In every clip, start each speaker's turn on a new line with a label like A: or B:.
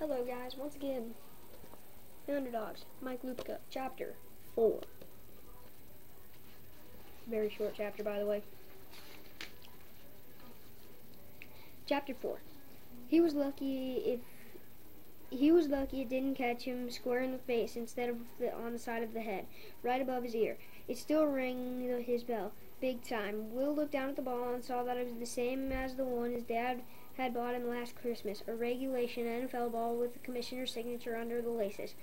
A: Hello guys, once again, The Underdogs, Mike Lupica, Chapter 4. Very short chapter, by the way. Chapter 4. He was lucky it didn't catch him square in the face instead of on the side of the head, right above his ear. It still rang his bell, big time. Will looked down at the ball and saw that it was the same as the one his dad had bought him last Christmas, a regulation NFL ball with the commissioner's signature under the laces.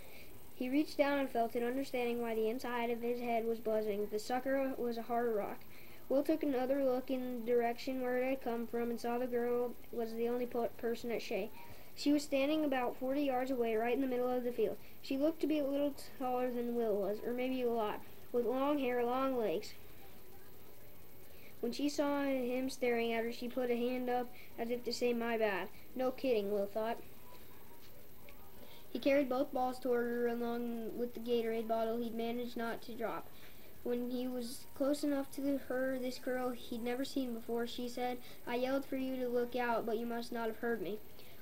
A: He reached down and felt it, understanding why the inside of his head was buzzing. The sucker was a hard rock. Will took another look in the direction where it had come from and saw the girl was the only person at Shea. She was standing about 40 yards away, right in the middle of the field. She looked to be a little taller than Will was, or maybe a lot, with long hair, long legs. When she saw him staring at her, she put a hand up as if to say, "My bad." No kidding, Will thought. He carried both balls toward her along with the Gatorade bottle he'd managed not to drop. When he was close enough to her, this girl he'd never seen before, she said, "I yelled for you to look out, but you must not have heard me."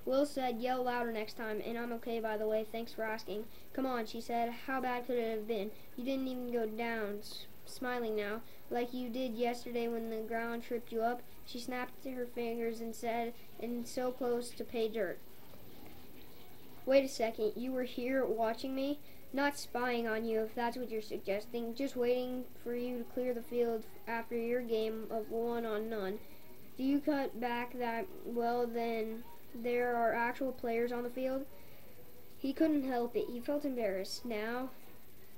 A: Will said, "Yell louder next time, and I'm okay, by the way. Thanks for asking." "Come on," she said. "How bad could it have been? You didn't even go down." Smiling now, "Like you did yesterday when the ground tripped you up." She snapped her fingers and said, "And so close to pay dirt." "Wait a second, you were here watching me?" "Not spying on you, if that's what you're suggesting. Just waiting for you to clear the field after your game of 1-on-none. Do you cut back that well, then there are actual players on the field?" He couldn't help it. He felt embarrassed now,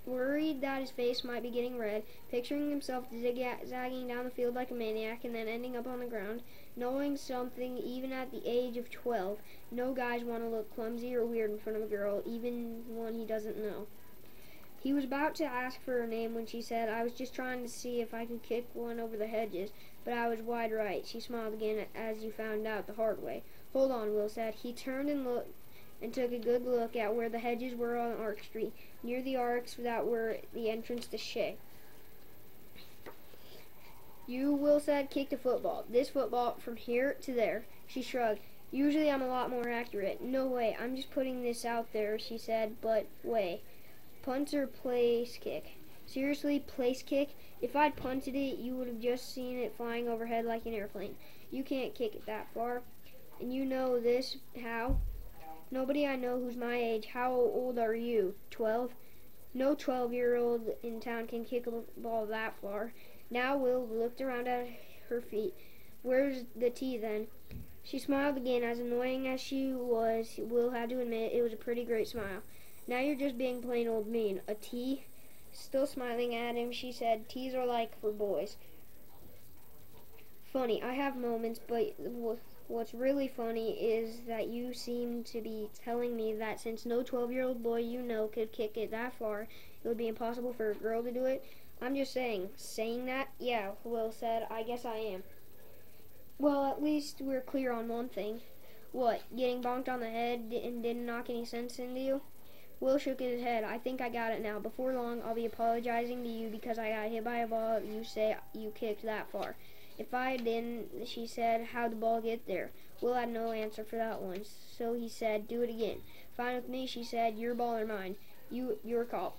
A: worried that his face might be getting red, picturing himself zigzagging down the field like a maniac and then ending up on the ground, knowing something even at the age of 12. No guys want to look clumsy or weird in front of a girl, even one he doesn't know. He was about to ask for her name when she said, "I was just trying to see if I could kick one over the hedges, but I was wide right." She smiled again, "As you found out the hard way." "Hold on," Will said. He turned and looked and took a good look at where the hedges were on Ark Street, near the arcs that were the entrance to Shea. "You," Will said, "kicked a football. This football from here to there." She shrugged. "Usually I'm a lot more accurate." "No way, I'm just putting this out there," she said, "but way. Punt or place kick?" "Seriously, place kick? If I'd punted it, you would have just seen it flying overhead like an airplane. You can't kick it that far. And you know this, how?" "Nobody I know who's my age." "How old are you?" 12. "No 12-year-old in town can kick a ball that far." Now Will looked around at her feet. "Where's the tee, then?" She smiled again. As annoying as she was, Will had to admit it was a pretty great smile. "Now you're just being plain old mean. A tee?" Still smiling at him, she said, "Tees are like for boys." "Funny, I have moments, but what's really funny is that you seem to be telling me that since no 12-year-old boy you know could kick it that far, it would be impossible for a girl to do it." "I'm just saying." "Saying that?" "Yeah," Will said, "I guess I am." "Well, at least we're clear on one thing." "What, getting bonked on the head and didn't knock any sense into you?" Will shook his head. "I think I got it now. Before long, I'll be apologizing to you because I got hit by a ball you say you kicked that far." "If I didn't," she said, "how'd the ball get there?" Will had no answer for that one, so he said, "Do it again." "Fine with me," she said. "Your ball or mine?" Your call."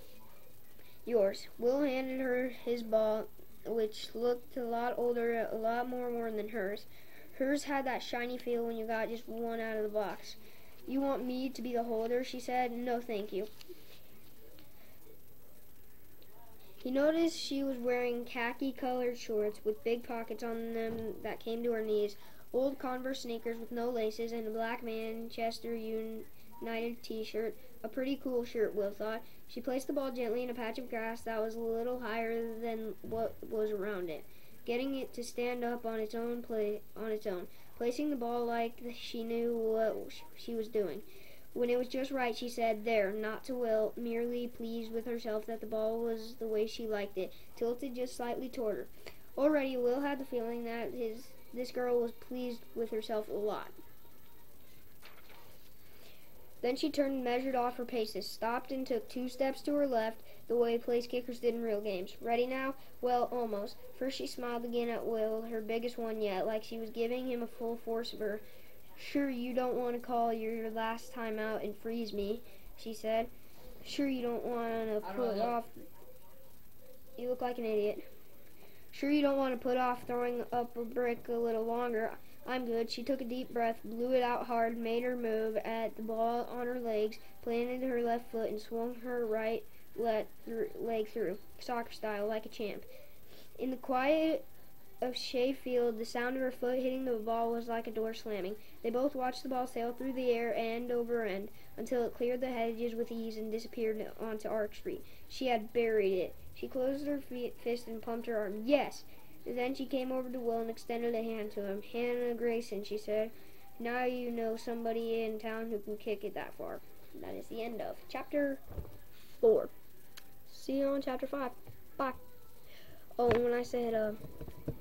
A: "Yours." Will handed her his ball, which looked a lot older, a lot more worn than hers. Hers had that shiny feel when you got just one out of the box. "You want me to be the holder?" she said. "No, thank you." He noticed she was wearing khaki-colored shorts with big pockets on them that came to her knees, old Converse sneakers with no laces, and a black Manchester United t-shirt. A pretty cool shirt, Will thought. She placed the ball gently in a patch of grass that was a little higher than what was around it, getting it to stand up on its own, placing the ball like she knew what she was doing. When it was just right, she said, "There," not to Will, merely pleased with herself that the ball was the way she liked it, tilted just slightly toward her. Already, Will had the feeling that this girl was pleased with herself a lot. Then she turned and measured off her paces, stopped and took 2 steps to her left, the way place kickers did in real games. "Ready now?" "Well, almost." First she smiled again at Will, her biggest one yet, like she was giving him a full force of her Sure you don't want to call your last time out and freeze me, she said. Sure you don't want to put off... You look like an idiot. Sure you don't want to put off throwing up a brick a little longer. I'm good. She took a deep breath, blew it out hard, made her move at the ball on her legs, planted her left foot, and swung her right leg through, soccer style, like a champ. In the quiet of Shea Field, the sound of her foot hitting the ball was like a door slamming. They both watched the ball sail through the air end over end until it cleared the hedges with ease and disappeared onto Ark Street. She had buried it. She closed her fist and pumped her arm. Yes! Then she came over to Will and extended a hand to him. Hannah Grayson, she said. Now you know somebody in town who can kick it that far. That is the end of Chapter 4. See you on Chapter 5. Bye. Oh, and when I said,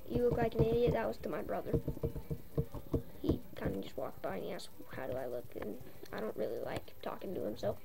A: you look like an idiot, that was to my brother. He kind of just walked by and he asked, how do I look? And I don't really like talking to him, so...